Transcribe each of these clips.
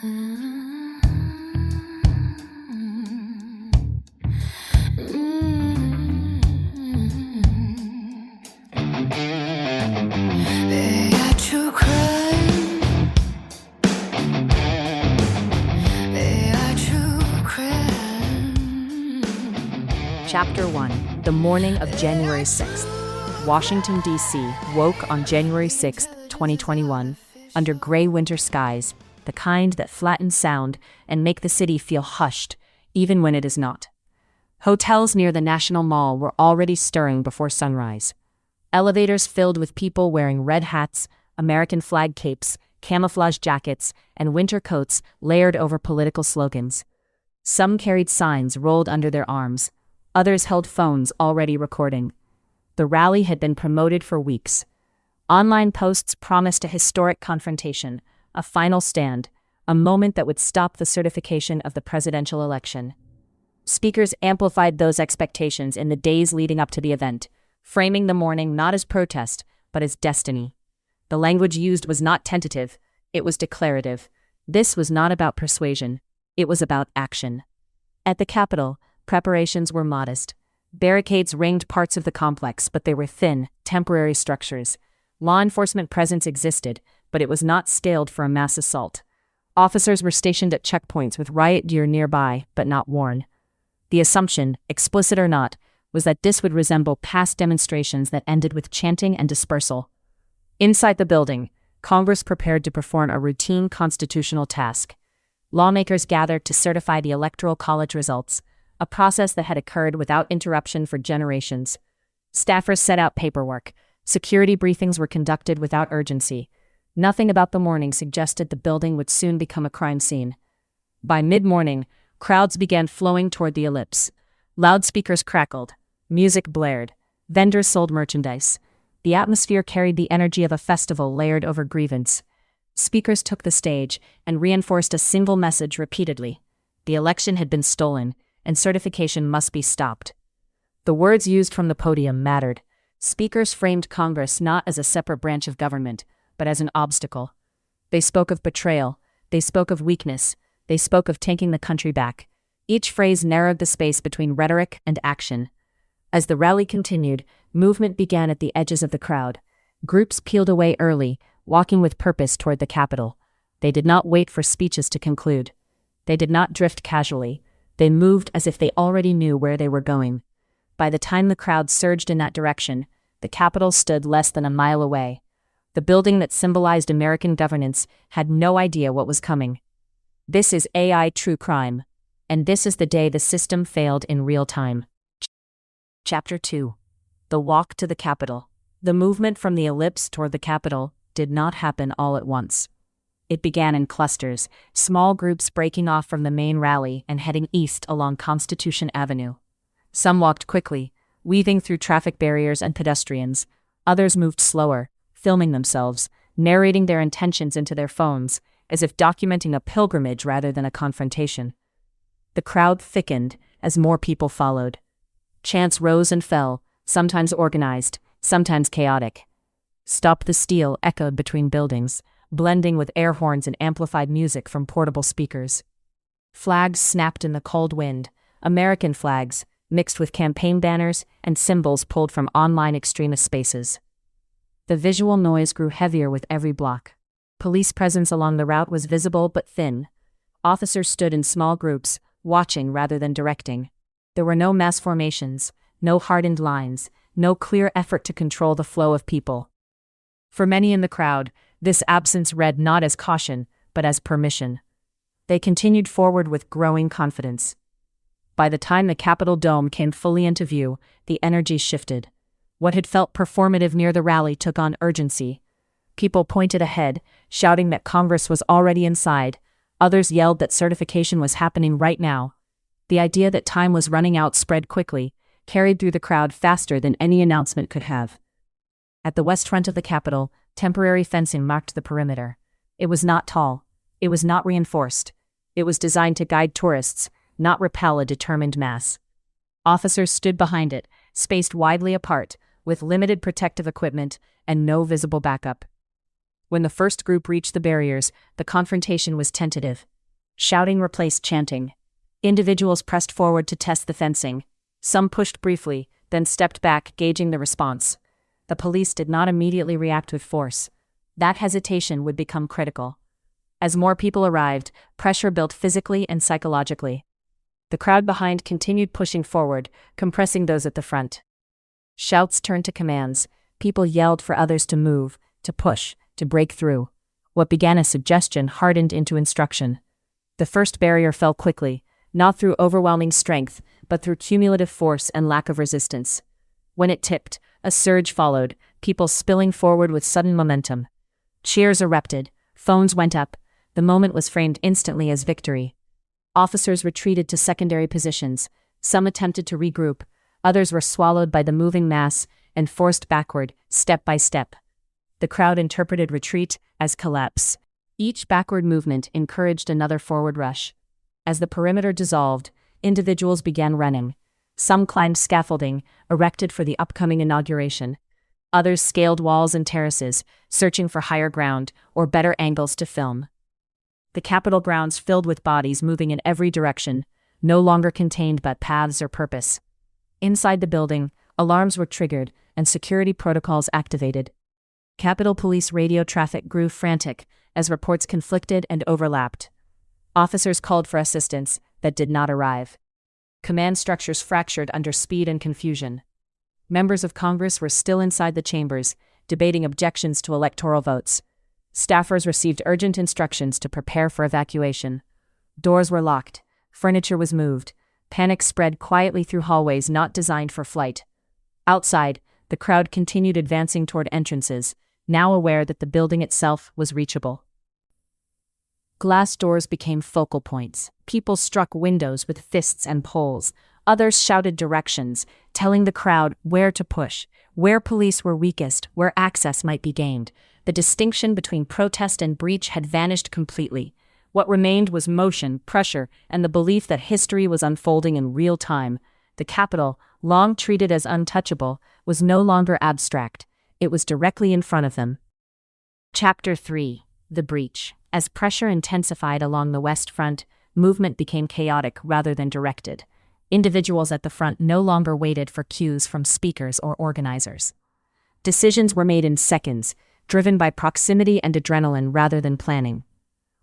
Chapter 1. The morning of January 6th. Washington, D.C. woke on January 6, 2021, under gray winter skies, the kind that flatten sound and make the city feel hushed, even when it is not. Hotels near the National Mall were already stirring before sunrise. Elevators filled with people wearing red hats, American flag capes, camouflage jackets, and winter coats layered over political slogans. Some carried signs rolled under their arms. Others held phones already recording. The rally had been promoted for weeks. Online posts promised a historic confrontation, a final stand, a moment that would stop the certification of the presidential election. Speakers amplified those expectations in the days leading up to the event, framing the morning not as protest, but as destiny. The language used was not tentative, it was declarative. This was not about persuasion, it was about action. At the Capitol, preparations were modest. Barricades ringed parts of the complex, but they were thin, temporary structures. Law enforcement presence existed, but it was not scaled for a mass assault. Officers were stationed at checkpoints with riot gear nearby, but not worn. The assumption, explicit or not, was that this would resemble past demonstrations that ended with chanting and dispersal. Inside the building, Congress prepared to perform a routine constitutional task. Lawmakers gathered to certify the Electoral College results, a process that had occurred without interruption for generations. Staffers set out paperwork. Security briefings were conducted without urgency. Nothing about the morning suggested the building would soon become a crime scene. By mid-morning, crowds began flowing toward the ellipse. Loudspeakers crackled. Music blared. Vendors sold merchandise. The atmosphere carried the energy of a festival layered over grievance. Speakers took the stage and reinforced a single message repeatedly. The election had been stolen, and certification must be stopped. The words used from the podium mattered. Speakers framed Congress not as a separate branch of government, but as an obstacle. They spoke of betrayal. They spoke of weakness. They spoke of taking the country back. Each phrase narrowed the space between rhetoric and action. As the rally continued, movement began at the edges of the crowd. Groups peeled away early, walking with purpose toward the Capitol. They did not wait for speeches to conclude. They did not drift casually. They moved as if they already knew where they were going. By the time the crowd surged in that direction, the Capitol stood less than a mile away. The building that symbolized American governance had no idea what was coming. This is AI true crime, and this is the day the system failed in real time. Chapter 2. The walk to the Capitol. The movement from the ellipse toward the Capitol did not happen all at once. It began in clusters, small groups breaking off from the main rally and heading east along Constitution Avenue. Some walked quickly, weaving through traffic barriers and pedestrians. Others moved slower, filming themselves, narrating their intentions into their phones, as if documenting a pilgrimage rather than a confrontation. The crowd thickened as more people followed. Chants rose and fell, sometimes organized, sometimes chaotic. "Stop the Steal" echoed between buildings, blending with air horns and amplified music from portable speakers. Flags snapped in the cold wind, American flags, mixed with campaign banners and symbols pulled from online extremist spaces. The visual noise grew heavier with every block. Police presence along the route was visible but thin. Officers stood in small groups, watching rather than directing. There were no mass formations, no hardened lines, no clear effort to control the flow of people. For many in the crowd, this absence read not as caution, but as permission. They continued forward with growing confidence. By the time the Capitol dome came fully into view, the energy shifted. What had felt performative near the rally took on urgency. People pointed ahead, shouting that Congress was already inside. Others yelled that certification was happening right now. The idea that time was running out spread quickly, carried through the crowd faster than any announcement could have. At the west front of the Capitol, temporary fencing marked the perimeter. It was not tall. It was not reinforced. It was designed to guide tourists, not repel a determined mass. Officers stood behind it, spaced widely apart, with limited protective equipment and no visible backup. When the first group reached the barriers, the confrontation was tentative. Shouting replaced chanting. Individuals pressed forward to test the fencing. Some pushed briefly, then stepped back, gauging the response. The police did not immediately react with force. That hesitation would become critical. As more people arrived, pressure built physically and psychologically. The crowd behind continued pushing forward, compressing those at the front. Shouts turned to commands. People yelled for others to move, to push, to break through. What began as suggestion hardened into instruction. The first barrier fell quickly, not through overwhelming strength, but through cumulative force and lack of resistance. When it tipped, a surge followed, people spilling forward with sudden momentum. Cheers erupted, phones went up. The moment was framed instantly as victory. Officers retreated to secondary positions. Some attempted to regroup. Others were swallowed by the moving mass and forced backward, step by step. The crowd interpreted retreat as collapse. Each backward movement encouraged another forward rush. As the perimeter dissolved, individuals began running. Some climbed scaffolding, erected for the upcoming inauguration. Others scaled walls and terraces, searching for higher ground or better angles to film. The Capitol grounds filled with bodies moving in every direction, no longer contained by paths or purpose. Inside the building, alarms were triggered and security protocols activated. Capitol Police radio traffic grew frantic as reports conflicted and overlapped. Officers called for assistance that did not arrive. Command structures fractured under speed and confusion. Members of Congress were still inside the chambers, debating objections to electoral votes. Staffers received urgent instructions to prepare for evacuation. Doors were locked. Furniture was moved. Panic spread quietly through hallways not designed for flight. Outside, the crowd continued advancing toward entrances, now aware that the building itself was reachable. Glass doors became focal points. People struck windows with fists and poles. Others shouted directions, telling the crowd where to push, where police were weakest, where access might be gained. The distinction between protest and breach had vanished completely. What remained was motion, pressure, and the belief that history was unfolding in real time. The Capitol, long treated as untouchable, was no longer abstract. It was directly in front of them. Chapter 3. The Breach. As pressure intensified along the West Front, movement became chaotic rather than directed. Individuals at the front no longer waited for cues from speakers or organizers. Decisions were made in seconds, driven by proximity and adrenaline rather than planning.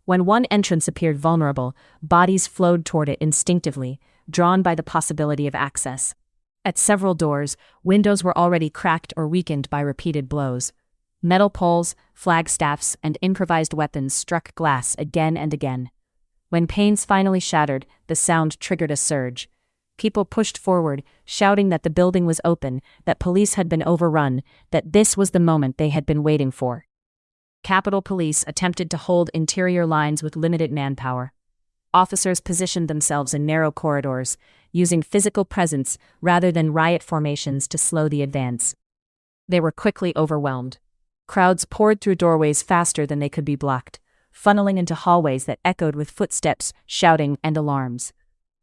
When one entrance appeared vulnerable, bodies flowed toward it instinctively, drawn by the possibility of access. At several doors, windows were already cracked or weakened by repeated blows. Metal poles, flagstaffs, and improvised weapons struck glass again and again. When panes finally shattered, the sound triggered a surge. People pushed forward, shouting that the building was open, that police had been overrun, that this was the moment they had been waiting for. Capitol Police attempted to hold interior lines with limited manpower. Officers positioned themselves in narrow corridors, using physical presence rather than riot formations to slow the advance. They were quickly overwhelmed. Crowds poured through doorways faster than they could be blocked, funneling into hallways that echoed with footsteps, shouting, and alarms.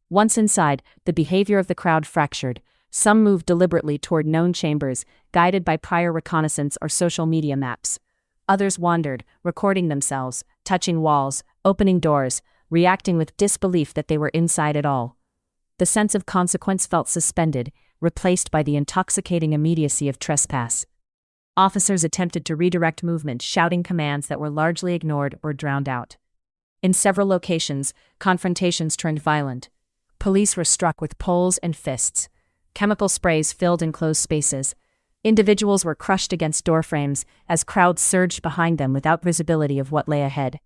Once inside, the behavior of the crowd fractured. Some moved deliberately toward known chambers, guided by prior reconnaissance or social media maps. Others wandered, recording themselves, touching walls, opening doors, reacting with disbelief that they were inside at all. The sense of consequence felt suspended, replaced by the intoxicating immediacy of trespass. Officers attempted to redirect movement, shouting commands that were largely ignored or drowned out. In several locations, confrontations turned violent. Police were struck with poles and fists. Chemical sprays filled enclosed spaces. Individuals were crushed against doorframes as crowds surged behind them without visibility of what lay ahead.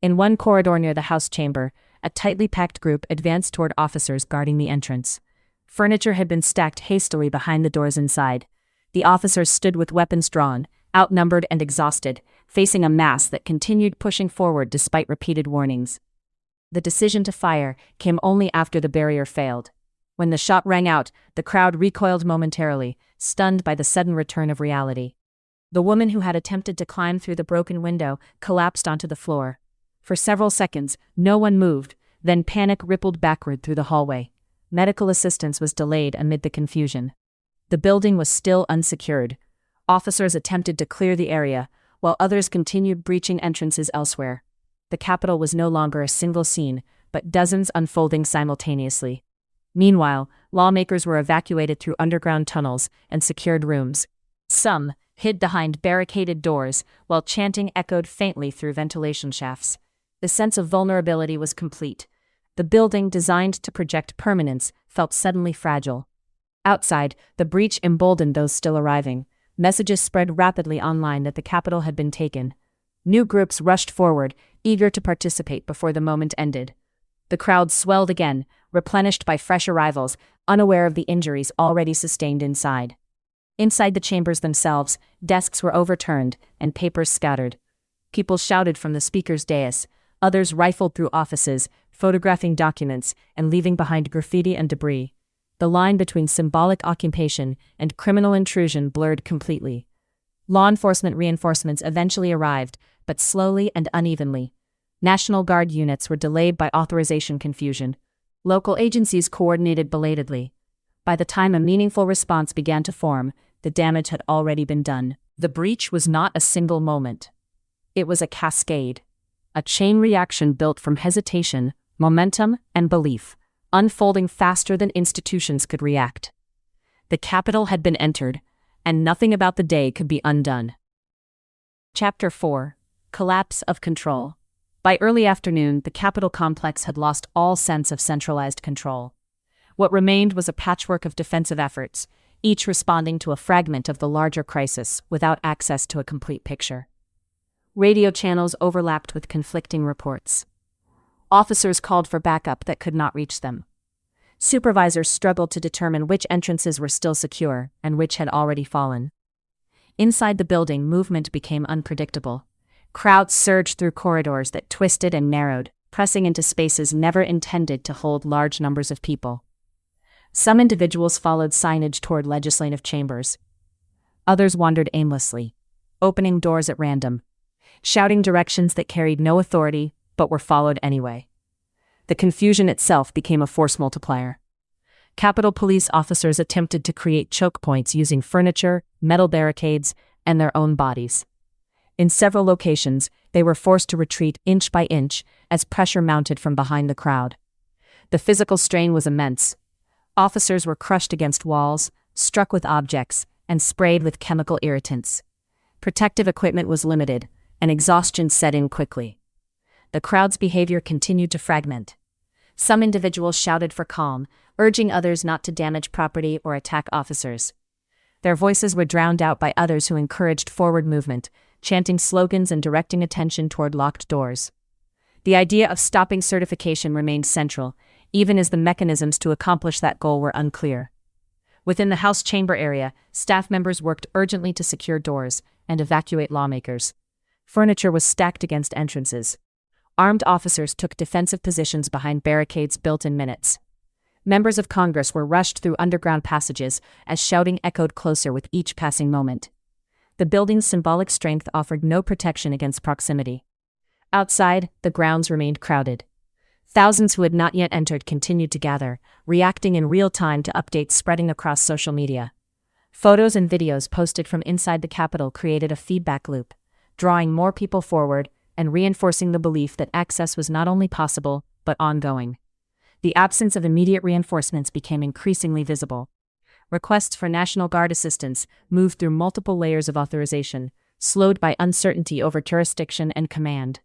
In one corridor near the House chamber, a tightly packed group advanced toward officers guarding the entrance. Furniture had been stacked hastily behind the doors inside. The officers stood with weapons drawn, outnumbered and exhausted, facing a mass that continued pushing forward despite repeated warnings. The decision to fire came only after the barrier failed. When the shot rang out, the crowd recoiled momentarily, stunned by the sudden return of reality. The woman who had attempted to climb through the broken window collapsed onto the floor. For several seconds, no one moved, then panic rippled backward through the hallway. Medical assistance was delayed amid the confusion. The building was still unsecured. Officers attempted to clear the area, while others continued breaching entrances elsewhere. The Capitol was no longer a single scene, but dozens unfolding simultaneously. Meanwhile, lawmakers were evacuated through underground tunnels and secured rooms. Some hid behind barricaded doors, while chanting echoed faintly through ventilation shafts. The sense of vulnerability was complete. The building, designed to project permanence, felt suddenly fragile. Outside, the breach emboldened those still arriving. Messages spread rapidly online that the Capitol had been taken. New groups rushed forward, eager to participate before the moment ended. The crowd swelled again, replenished by fresh arrivals, unaware of the injuries already sustained inside. Inside the chambers themselves, desks were overturned and papers scattered. People shouted from the speaker's dais. Others rifled through offices, photographing documents and leaving behind graffiti and debris. The line between symbolic occupation and criminal intrusion blurred completely. Law enforcement reinforcements eventually arrived, but slowly and unevenly. National Guard units were delayed by authorization confusion. Local agencies coordinated belatedly. By the time a meaningful response began to form, the damage had already been done. The breach was not a single moment. It was a cascade. A chain reaction built from hesitation, momentum, and belief, unfolding faster than institutions could react. The Capitol had been entered, and nothing about the day could be undone. Chapter 4. Collapse of Control. By early afternoon, the Capitol complex had lost all sense of centralized control. What remained was a patchwork of defensive efforts, each responding to a fragment of the larger crisis without access to a complete picture. Radio channels overlapped with conflicting reports. Officers called for backup that could not reach them. Supervisors struggled to determine which entrances were still secure and which had already fallen. Inside the building, movement became unpredictable. Crowds surged through corridors that twisted and narrowed, pressing into spaces never intended to hold large numbers of people. Some individuals followed signage toward legislative chambers. Others wandered aimlessly, opening doors at random, shouting directions that carried no authority but were followed anyway. The confusion itself became a force multiplier. Capitol Police officers attempted to create choke points using furniture, metal barricades, and their own bodies. In several locations, they were forced to retreat inch by inch as pressure mounted from behind the crowd. The physical strain was immense. Officers were crushed against walls, struck with objects, and sprayed with chemical irritants. Protective equipment was limited, and exhaustion set in quickly. The crowd's behavior continued to fragment. Some individuals shouted for calm, urging others not to damage property or attack officers. Their voices were drowned out by others who encouraged forward movement, chanting slogans and directing attention toward locked doors. The idea of stopping certification remained central, even as the mechanisms to accomplish that goal were unclear. Within the House chamber area, staff members worked urgently to secure doors and evacuate lawmakers. Furniture was stacked against entrances. Armed officers took defensive positions behind barricades built in minutes. Members of Congress were rushed through underground passages as shouting echoed closer with each passing moment. The building's symbolic strength offered no protection against proximity. Outside, the grounds remained crowded. Thousands who had not yet entered continued to gather, reacting in real time to updates spreading across social media. Photos and videos posted from inside the Capitol created a feedback loop, drawing more people forward and reinforcing the belief that access was not only possible, but ongoing. The absence of immediate reinforcements became increasingly visible. Requests for National Guard assistance moved through multiple layers of authorization, slowed by uncertainty over jurisdiction and command.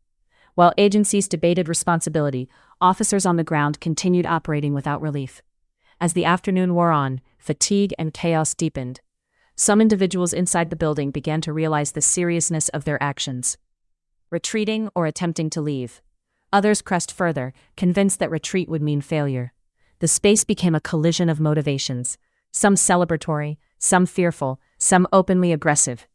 While agencies debated responsibility, officers on the ground continued operating without relief. As the afternoon wore on, fatigue and chaos deepened. Some individuals inside the building began to realize the seriousness of their actions, retreating or attempting to leave. Others pressed further, convinced that retreat would mean failure. The space became a collision of motivations, some celebratory, some fearful, some openly aggressive.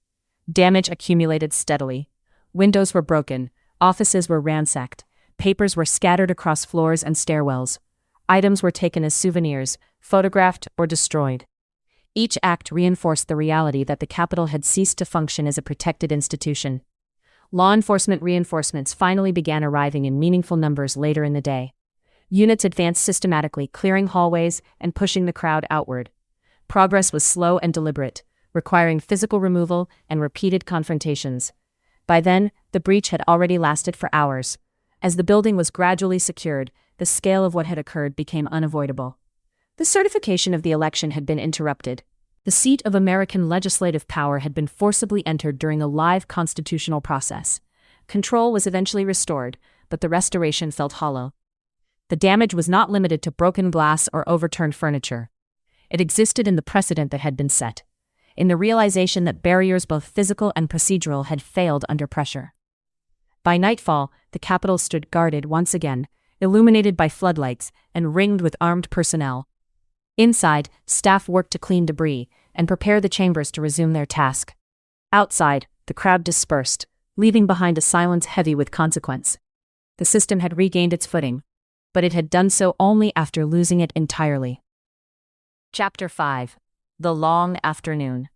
Damage accumulated steadily. Windows were broken, offices were ransacked, papers were scattered across floors and stairwells. Items were taken as souvenirs, photographed, or destroyed. Each act reinforced the reality that the Capitol had ceased to function as a protected institution. Law enforcement reinforcements finally began arriving in meaningful numbers later in the day. Units advanced systematically, clearing hallways and pushing the crowd outward. Progress was slow and deliberate, requiring physical removal and repeated confrontations. By then, the breach had already lasted for hours. As the building was gradually secured, the scale of what had occurred became unavoidable. The certification of the election had been interrupted. The seat of American legislative power had been forcibly entered during a live constitutional process. Control was eventually restored, but the restoration felt hollow. The damage was not limited to broken glass or overturned furniture. It existed in the precedent that had been set, in the realization that barriers both physical and procedural had failed under pressure. By nightfall, the Capitol stood guarded once again, illuminated by floodlights and ringed with armed personnel. Inside, staff worked to clean debris and prepare the chambers to resume their task. Outside, the crowd dispersed, leaving behind a silence heavy with consequence. The system had regained its footing, but it had done so only after losing it entirely. Chapter 5. The Long Afternoon.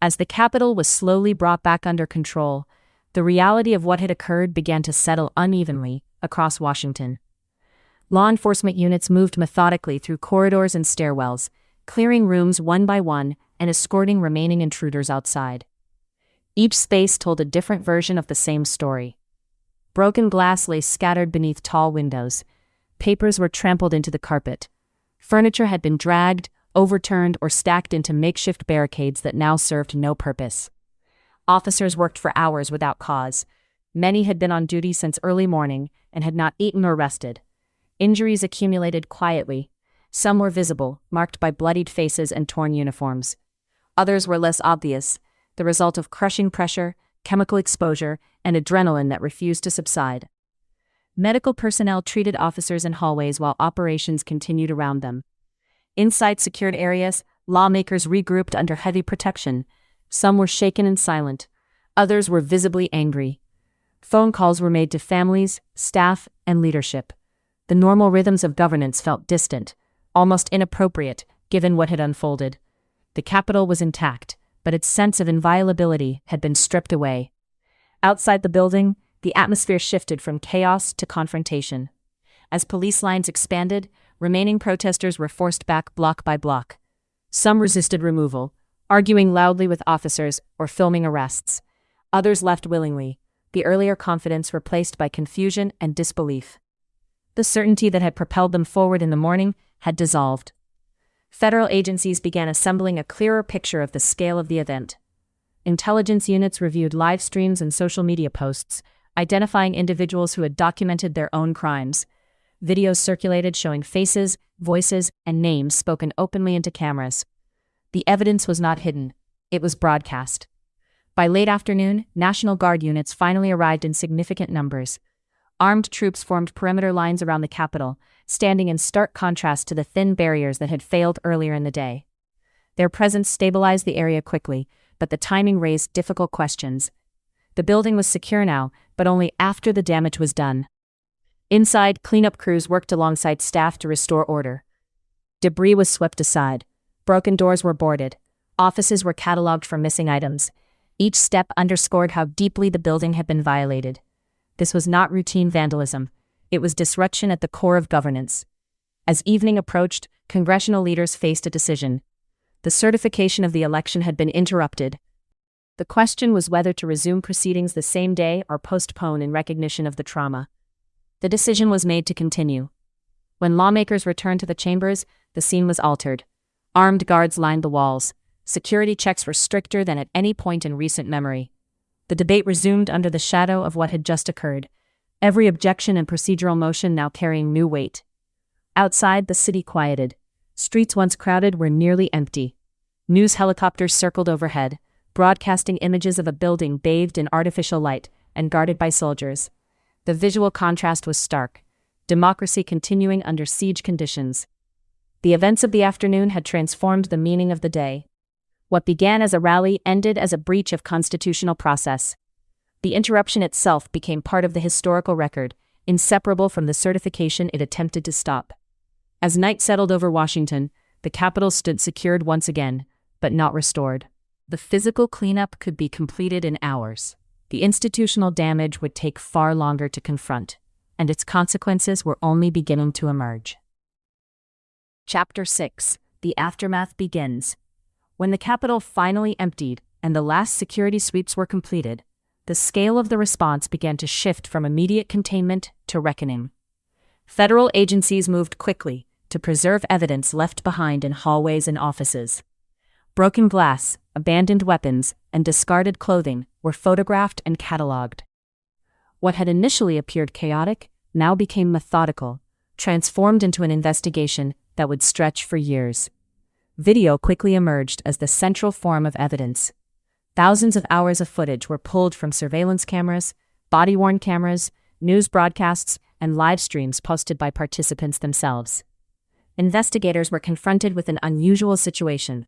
As the Capitol was slowly brought back under control, the reality of what had occurred began to settle unevenly across Washington. Law enforcement units moved methodically through corridors and stairwells, clearing rooms one by one and escorting remaining intruders outside. Each space told a different version of the same story. Broken glass lay scattered beneath tall windows. Papers were trampled into the carpet. Furniture had been dragged, overturned, or stacked into makeshift barricades that now served no purpose. Officers worked for hours without cause. Many had been on duty since early morning and had not eaten or rested. Injuries accumulated quietly. Some were visible, marked by bloodied faces and torn uniforms. Others were less obvious, the result of crushing pressure, chemical exposure, and adrenaline that refused to subside. Medical personnel treated officers in hallways while operations continued around them. Inside secured areas, lawmakers regrouped under heavy protection. Some were shaken and silent. Others were visibly angry. Phone calls were made to families, staff, and leadership. The normal rhythms of governance felt distant, almost inappropriate, given what had unfolded. The Capitol was intact, but its sense of inviolability had been stripped away. Outside the building, the atmosphere shifted from chaos to confrontation. As police lines expanded, remaining protesters were forced back block by block. Some resisted removal, arguing loudly with officers or filming arrests. Others left willingly, the earlier confidence replaced by confusion and disbelief. The certainty that had propelled them forward in the morning had dissolved. Federal agencies began assembling a clearer picture of the scale of the event. Intelligence units reviewed live streams and social media posts, identifying individuals who had documented their own crimes. Videos circulated showing faces, voices, and names spoken openly into cameras. The evidence was not hidden. It was broadcast. By late afternoon, National Guard units finally arrived in significant numbers. Armed troops formed perimeter lines around the Capitol, standing in stark contrast to the thin barriers that had failed earlier in the day. Their presence stabilized the area quickly, but the timing raised difficult questions. The building was secure now, but only after the damage was done. Inside, cleanup crews worked alongside staff to restore order. Debris was swept aside. Broken doors were boarded. Offices were cataloged for missing items. Each step underscored how deeply the building had been violated. This was not routine vandalism. It was disruption at the core of governance. As evening approached, congressional leaders faced a decision. The certification of the election had been interrupted. The question was whether to resume proceedings the same day or postpone in recognition of the trauma. The decision was made to continue. When lawmakers returned to the chambers, the scene was altered. Armed guards lined the walls. Security checks were stricter than at any point in recent memory. The debate resumed under the shadow of what had just occurred, every objection and procedural motion now carrying new weight. Outside, the city quieted. Streets once crowded were nearly empty. News helicopters circled overhead, broadcasting images of a building bathed in artificial light and guarded by soldiers. The visual contrast was stark, democracy continuing under siege conditions. The events of the afternoon had transformed the meaning of the day. What began as a rally ended as a breach of constitutional process. The interruption itself became part of the historical record, inseparable from the certification it attempted to stop. As night settled over Washington, the Capitol stood secured once again, but not restored. The physical cleanup could be completed in hours. The institutional damage would take far longer to confront, and its consequences were only beginning to emerge. Chapter 6. The Aftermath begins. When the Capitol finally emptied and the last security sweeps were completed, the scale of the response began to shift from immediate containment to reckoning. Federal agencies moved quickly to preserve evidence left behind in hallways and offices. Broken glass, abandoned weapons, and discarded clothing were photographed and catalogued. What had initially appeared chaotic now became methodical, transformed into an investigation that would stretch for years. Video quickly emerged as the central form of evidence. Thousands of hours of footage were pulled from surveillance cameras, body-worn cameras, news broadcasts, and live streams posted by participants themselves. Investigators were confronted with an unusual situation.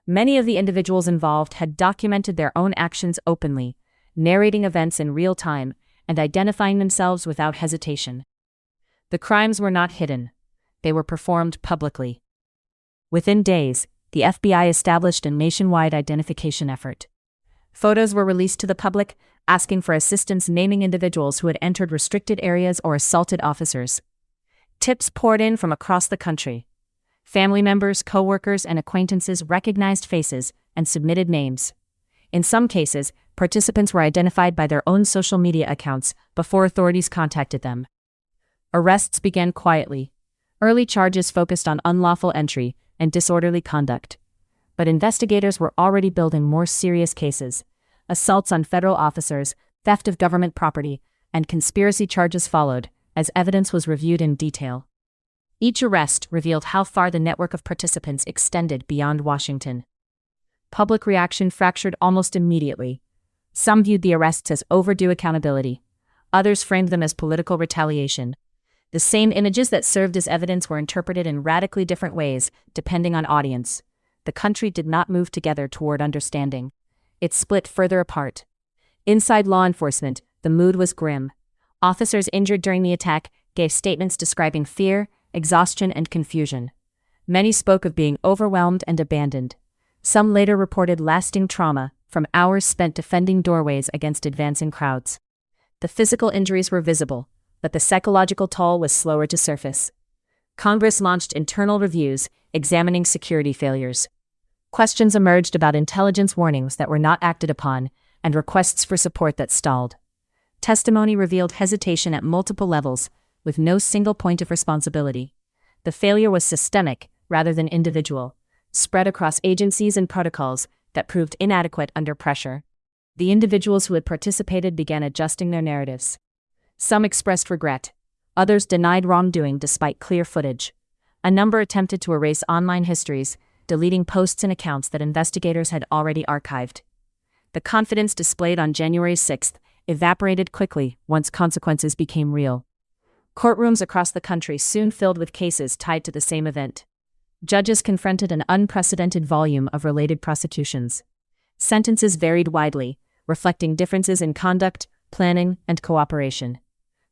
Many of the individuals involved had documented their own actions openly, narrating events in real time and identifying themselves without hesitation. The crimes were not hidden. They were performed publicly. Within days, the FBI established a nationwide identification effort. Photos were released to the public, asking for assistance naming individuals who had entered restricted areas or assaulted officers. Tips poured in from across the country. Family members, co-workers, and acquaintances recognized faces and submitted names. In some cases, participants were identified by their own social media accounts before authorities contacted them. Arrests began quietly. Early charges focused on unlawful entry and disorderly conduct. But investigators were already building more serious cases. Assaults on federal officers, theft of government property, and conspiracy charges followed, as evidence was reviewed in detail. Each arrest revealed how far the network of participants extended beyond Washington. Public reaction fractured almost immediately. Some viewed the arrests as overdue accountability. Others framed them as political retaliation. The same images that served as evidence were interpreted in radically different ways, depending on audience. The country did not move together toward understanding. It split further apart. Inside law enforcement, the mood was grim. Officers injured during the attack gave statements describing fear, exhaustion, and confusion. Many spoke of being overwhelmed and abandoned. Some later reported lasting trauma from hours spent defending doorways against advancing crowds. The physical injuries were visible, but the psychological toll was slower to surface. Congress launched internal reviews examining security failures. Questions emerged about intelligence warnings that were not acted upon and requests for support that stalled. Testimony revealed hesitation at multiple levels, with no single point of responsibility. The failure was systemic rather than individual, spread across agencies and protocols that proved inadequate under pressure. The individuals who had participated began adjusting their narratives. Some expressed regret. Others denied wrongdoing despite clear footage. A number attempted to erase online histories, deleting posts and accounts that investigators had already archived. The confidence displayed on January 6th evaporated quickly once consequences became real. Courtrooms across the country soon filled with cases tied to the same event. Judges confronted an unprecedented volume of related prosecutions. Sentences varied widely, reflecting differences in conduct, planning, and cooperation.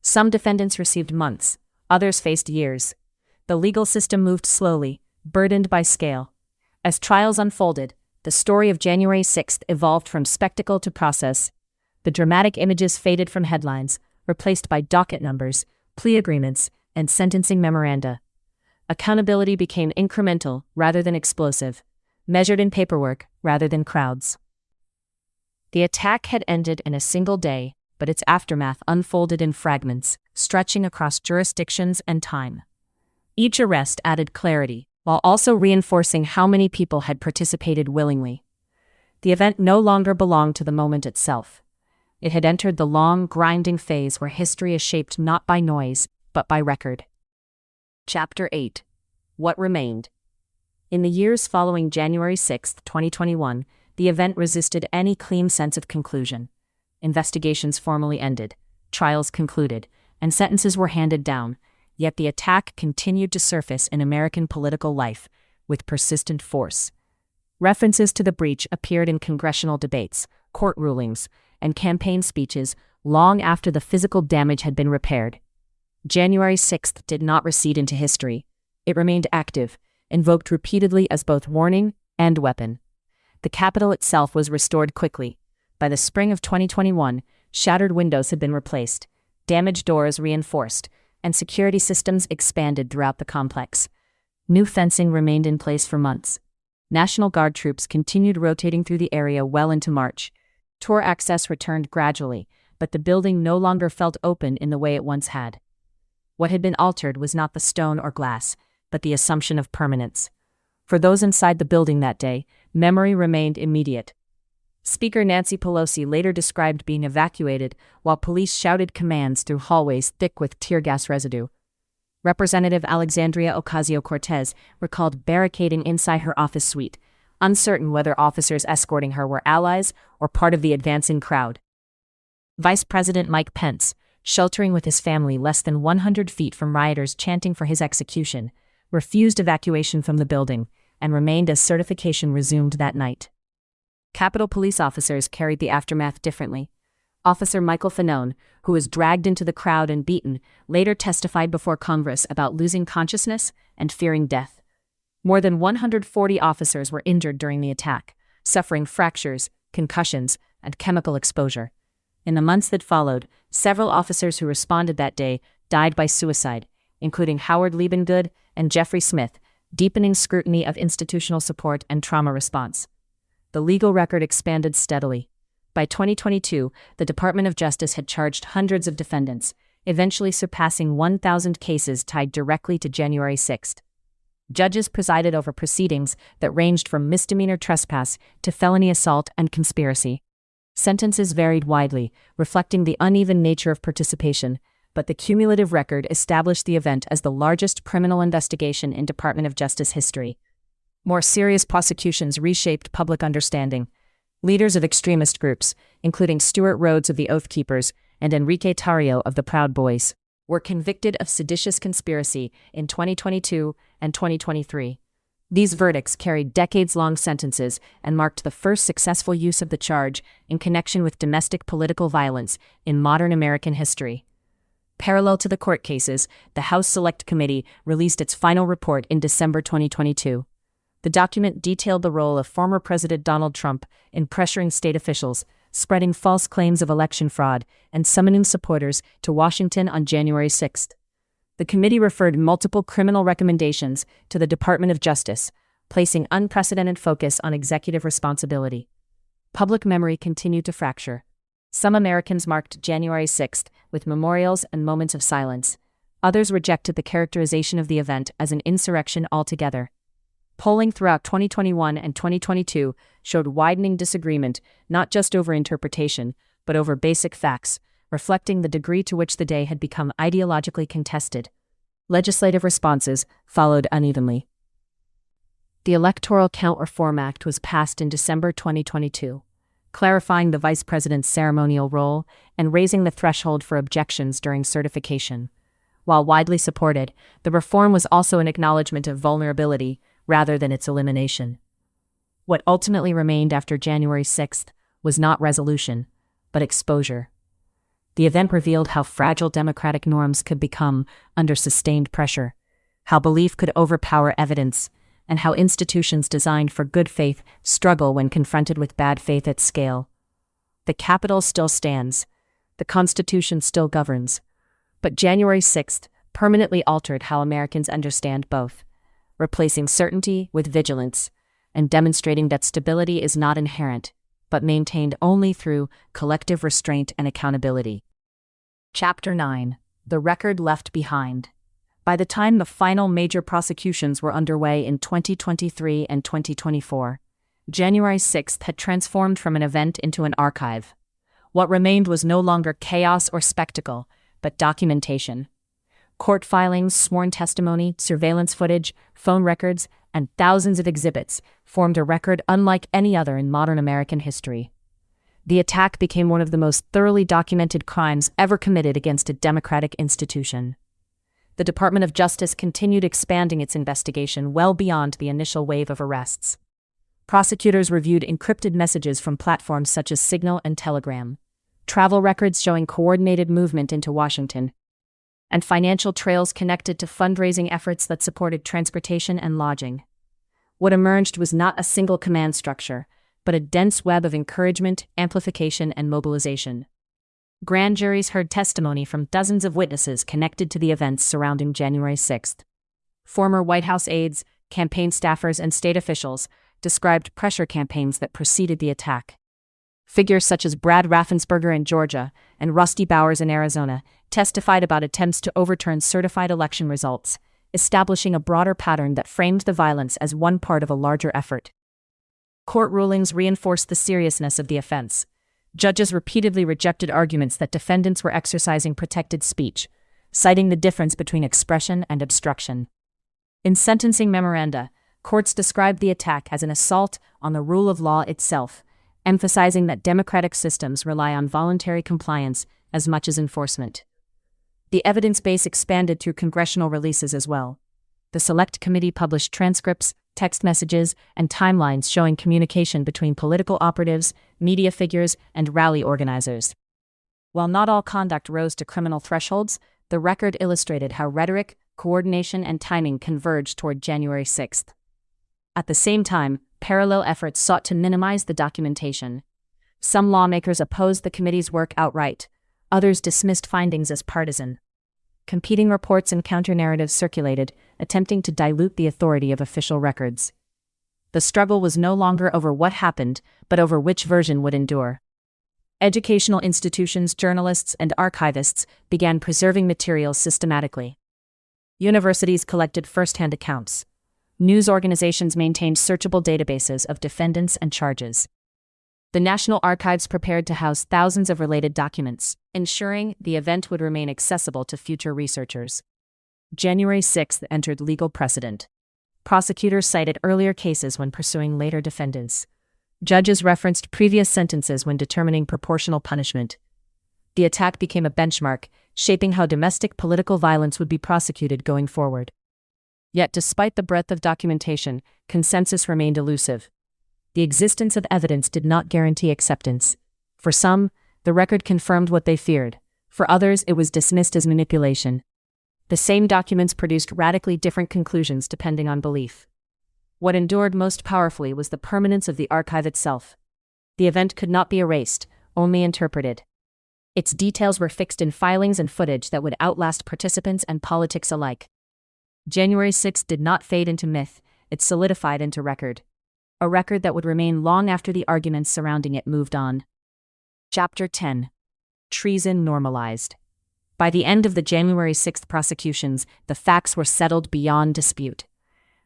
Some defendants received months, others faced years. The legal system moved slowly, burdened by scale. As trials unfolded, the story of January 6th evolved from spectacle to process. The dramatic images faded from headlines, replaced by docket numbers, plea agreements, and sentencing memoranda. Accountability became incremental rather than explosive, measured in paperwork rather than crowds. The attack had ended in a single day, but its aftermath unfolded in fragments, stretching across jurisdictions and time. Each arrest added clarity, while also reinforcing how many people had participated willingly. The event no longer belonged to the moment itself. It had entered the long, grinding phase where history is shaped not by noise, but by record. Chapter 8. What Remained. In the years following January 6, 2021, the event resisted any clean sense of conclusion. Investigations formally ended, trials concluded, and sentences were handed down, yet the attack continued to surface in American political life with persistent force. References to the breach appeared in congressional debates, court rulings, and campaign speeches long after the physical damage had been repaired. January 6th did not recede into history. It remained active, invoked repeatedly as both warning and weapon. The Capitol itself was restored quickly. By the spring of 2021, shattered windows had been replaced, damaged doors reinforced, and security systems expanded throughout the complex. New fencing remained in place for months. National Guard troops continued rotating through the area well into March. Tour access returned gradually, but the building no longer felt open in the way it once had. What had been altered was not the stone or glass, but the assumption of permanence. For those inside the building that day, memory remained immediate. Speaker Nancy Pelosi later described being evacuated while police shouted commands through hallways thick with tear gas residue. Representative Alexandria Ocasio-Cortez recalled barricading inside her office suite, uncertain whether officers escorting her were allies or part of the advancing crowd. Vice President Mike Pence, sheltering with his family less than 100 feet from rioters chanting for his execution, refused evacuation from the building and remained as certification resumed that night. Capitol Police officers carried the aftermath differently. Officer Michael Fanone, who was dragged into the crowd and beaten, later testified before Congress about losing consciousness and fearing death. More than 140 officers were injured during the attack, suffering fractures, concussions, and chemical exposure. In the months that followed, several officers who responded that day died by suicide, including Howard Liebengood and Jeffrey Smith, deepening scrutiny of institutional support and trauma response. The legal record expanded steadily. By 2022, the Department of Justice had charged hundreds of defendants, eventually surpassing 1,000 cases tied directly to January 6th. Judges presided over proceedings that ranged from misdemeanor trespass to felony assault and conspiracy. Sentences varied widely, reflecting the uneven nature of participation, but the cumulative record established the event as the largest criminal investigation in Department of Justice history. More serious prosecutions reshaped public understanding. Leaders of extremist groups, including Stuart Rhodes of the Oath Keepers and Enrique Tarrio of the Proud Boys, were convicted of seditious conspiracy in 2022 and 2023. These verdicts carried decades-long sentences and marked the first successful use of the charge in connection with domestic political violence in modern American history. Parallel to the court cases, the House Select Committee released its final report in December 2022. The document detailed the role of former President Donald Trump in pressuring state officials, spreading false claims of election fraud, and summoning supporters to Washington on January 6. The committee referred multiple criminal recommendations to the Department of Justice, placing unprecedented focus on executive responsibility. Public memory continued to fracture. Some Americans marked January 6th with memorials and moments of silence. Others rejected the characterization of the event as an insurrection altogether. Polling throughout 2021 and 2022 showed widening disagreement, not just over interpretation, but over basic facts, reflecting the degree to which the day had become ideologically contested. Legislative responses followed unevenly. The Electoral Count Reform Act was passed in December 2022, clarifying the vice president's ceremonial role and raising the threshold for objections during certification. While widely supported, the reform was also an acknowledgement of vulnerability rather than its elimination. What ultimately remained after January 6th was not resolution, but exposure. The event revealed how fragile democratic norms could become under sustained pressure, how belief could overpower evidence, and how institutions designed for good faith struggle when confronted with bad faith at scale. The Capitol still stands. The Constitution still governs. But January 6th permanently altered how Americans understand both, replacing certainty with vigilance, and demonstrating that stability is not inherent, but maintained only through collective restraint and accountability. Chapter 9. The Record Left Behind. By the time the final major prosecutions were underway in 2023 and 2024, January 6th had transformed from an event into an archive. What remained was no longer chaos or spectacle, but documentation. Court filings, sworn testimony, surveillance footage, phone records, and thousands of exhibits formed a record unlike any other in modern American history. The attack became one of the most thoroughly documented crimes ever committed against a democratic institution. The Department of Justice continued expanding its investigation well beyond the initial wave of arrests. Prosecutors reviewed encrypted messages from platforms such as Signal and Telegram, travel records showing coordinated movement into Washington, and financial trails connected to fundraising efforts that supported transportation and lodging. What emerged was not a single command structure, but a dense web of encouragement, amplification, and mobilization. Grand juries heard testimony from dozens of witnesses connected to the events surrounding January 6th. Former White House aides, campaign staffers, and state officials described pressure campaigns that preceded the attack. Figures such as Brad Raffensperger in Georgia and Rusty Bowers in Arizona testified about attempts to overturn certified election results, establishing a broader pattern that framed the violence as one part of a larger effort. Court rulings reinforced the seriousness of the offense. Judges repeatedly rejected arguments that defendants were exercising protected speech, citing the difference between expression and obstruction. In sentencing memoranda, courts described the attack as an assault on the rule of law itself, emphasizing that democratic systems rely on voluntary compliance as much as enforcement. The evidence base expanded through congressional releases as well. The Select Committee published transcripts, text messages, and timelines showing communication between political operatives, media figures, and rally organizers. While not all conduct rose to criminal thresholds, the record illustrated how rhetoric, coordination, and timing converged toward January 6th. At the same time, parallel efforts sought to minimize the documentation. Some lawmakers opposed the committee's work outright. Others dismissed findings as partisan. Competing reports and counter-narratives circulated, attempting to dilute the authority of official records. The struggle was no longer over what happened, but over which version would endure. Educational institutions, journalists, and archivists began preserving materials systematically. Universities collected first-hand accounts. News organizations maintained searchable databases of defendants and charges. The National Archives prepared to house thousands of related documents, ensuring the event would remain accessible to future researchers. January 6th entered legal precedent. Prosecutors cited earlier cases when pursuing later defendants. Judges referenced previous sentences when determining proportional punishment. The attack became a benchmark, shaping how domestic political violence would be prosecuted going forward. Yet despite the breadth of documentation, consensus remained elusive. The existence of evidence did not guarantee acceptance. For some, the record confirmed what they feared. For others, it was dismissed as manipulation. The same documents produced radically different conclusions depending on belief. What endured most powerfully was the permanence of the archive itself. The event could not be erased, only interpreted. Its details were fixed in filings and footage that would outlast participants and politics alike. January 6th did not fade into myth, it solidified into record. A record that would remain long after the arguments surrounding it moved on. Chapter 10. Treason Normalized. By the end of the January 6th prosecutions, the facts were settled beyond dispute.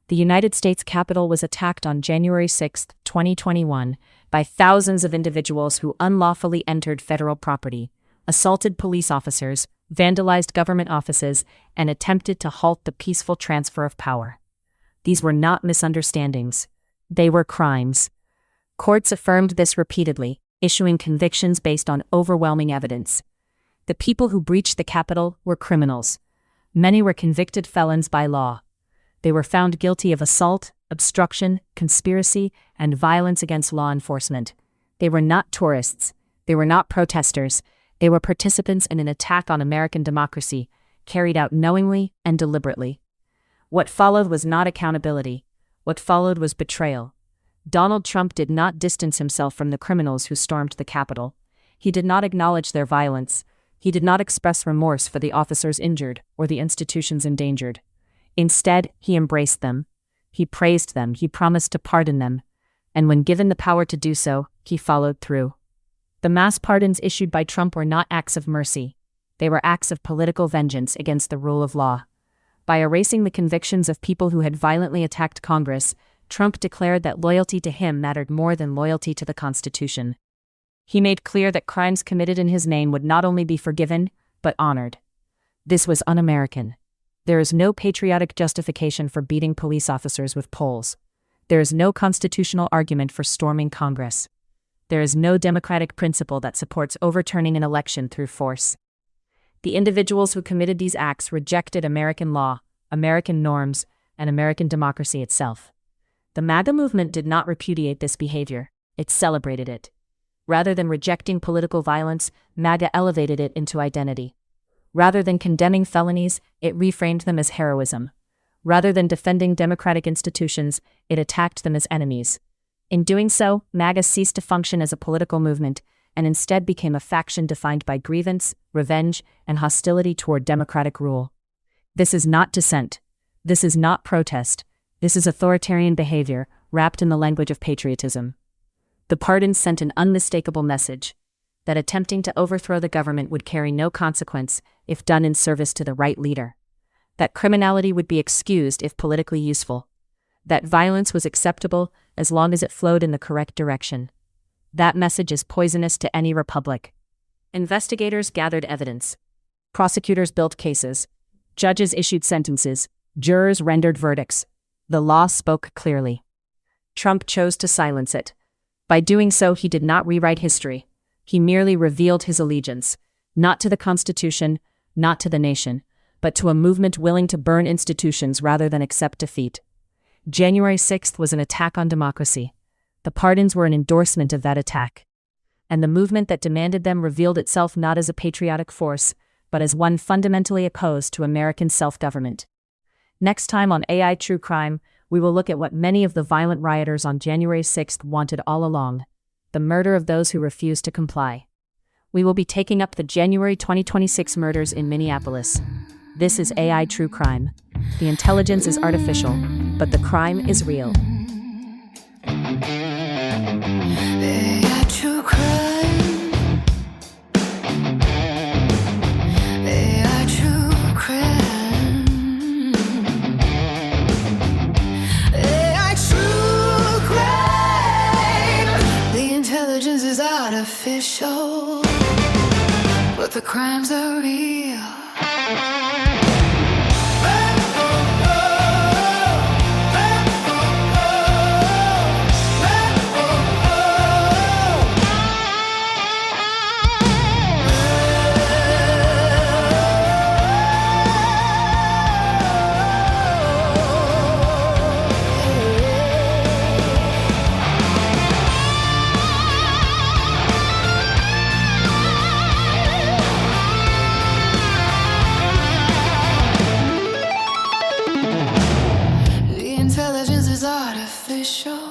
The United States Capitol was attacked on January 6, 2021, by thousands of individuals who unlawfully entered federal property, assaulted police officers, vandalized government offices, and attempted to halt the peaceful transfer of power. These were not misunderstandings. They were crimes. Courts affirmed this repeatedly, issuing convictions based on overwhelming evidence. The people who breached the Capitol were criminals. Many were convicted felons by law. They were found guilty of assault, obstruction, conspiracy, and violence against law enforcement. They were not tourists. They were not protesters. They were participants in an attack on American democracy, carried out knowingly and deliberately. What followed was not accountability. What followed was betrayal. Donald Trump did not distance himself from the criminals who stormed the Capitol. He did not acknowledge their violence. He did not express remorse for the officers injured or the institutions endangered. Instead, he embraced them. He praised them. He promised to pardon them. And when given the power to do so, he followed through. The mass pardons issued by Trump were not acts of mercy. They were acts of political vengeance against the rule of law. By erasing the convictions of people who had violently attacked Congress, Trump declared that loyalty to him mattered more than loyalty to the Constitution. He made clear that crimes committed in his name would not only be forgiven, but honored. This was un-American. There is no patriotic justification for beating police officers with poles. There is no constitutional argument for storming Congress. There is no democratic principle that supports overturning an election through force. The individuals who committed these acts rejected American law, American norms, and American democracy itself. The MAGA movement did not repudiate this behavior, it celebrated it. Rather than rejecting political violence, MAGA elevated it into identity. Rather than condemning felonies, it reframed them as heroism. Rather than defending democratic institutions, it attacked them as enemies. In doing so, MAGA ceased to function as a political movement, and instead became a faction defined by grievance, revenge, and hostility toward democratic rule. This is not dissent. This is not protest. This is authoritarian behavior, wrapped in the language of patriotism. The The pardons sent an unmistakable message that attempting to overthrow the government would carry no consequence if done in service to the right leader, that criminality would be excused if politically useful, that violence was acceptable as long as it flowed in the correct direction. That message is poisonous to any republic. Investigators gathered evidence. Prosecutors built cases. Judges issued sentences. Jurors rendered verdicts. The law spoke clearly. Trump chose to silence it. By doing so, he did not rewrite history. He merely revealed his allegiance, not to the Constitution, not to the nation, but to a movement willing to burn institutions rather than accept defeat. January 6th was an attack on democracy. The pardons were an endorsement of that attack. And the movement that demanded them revealed itself not as a patriotic force, but as one fundamentally opposed to American self-government. Next time on AI True Crime, we will look at what many of the violent rioters on January 6th wanted all along: the murder of those who refused to comply. We will be taking up the January 2026 murders in Minneapolis. This is AI True Crime. The intelligence is artificial, but the crime is real. AI True Crime. AI True Crime. AI True Crime. The intelligence is artificial, but the crimes are real. Intelligence is artificial,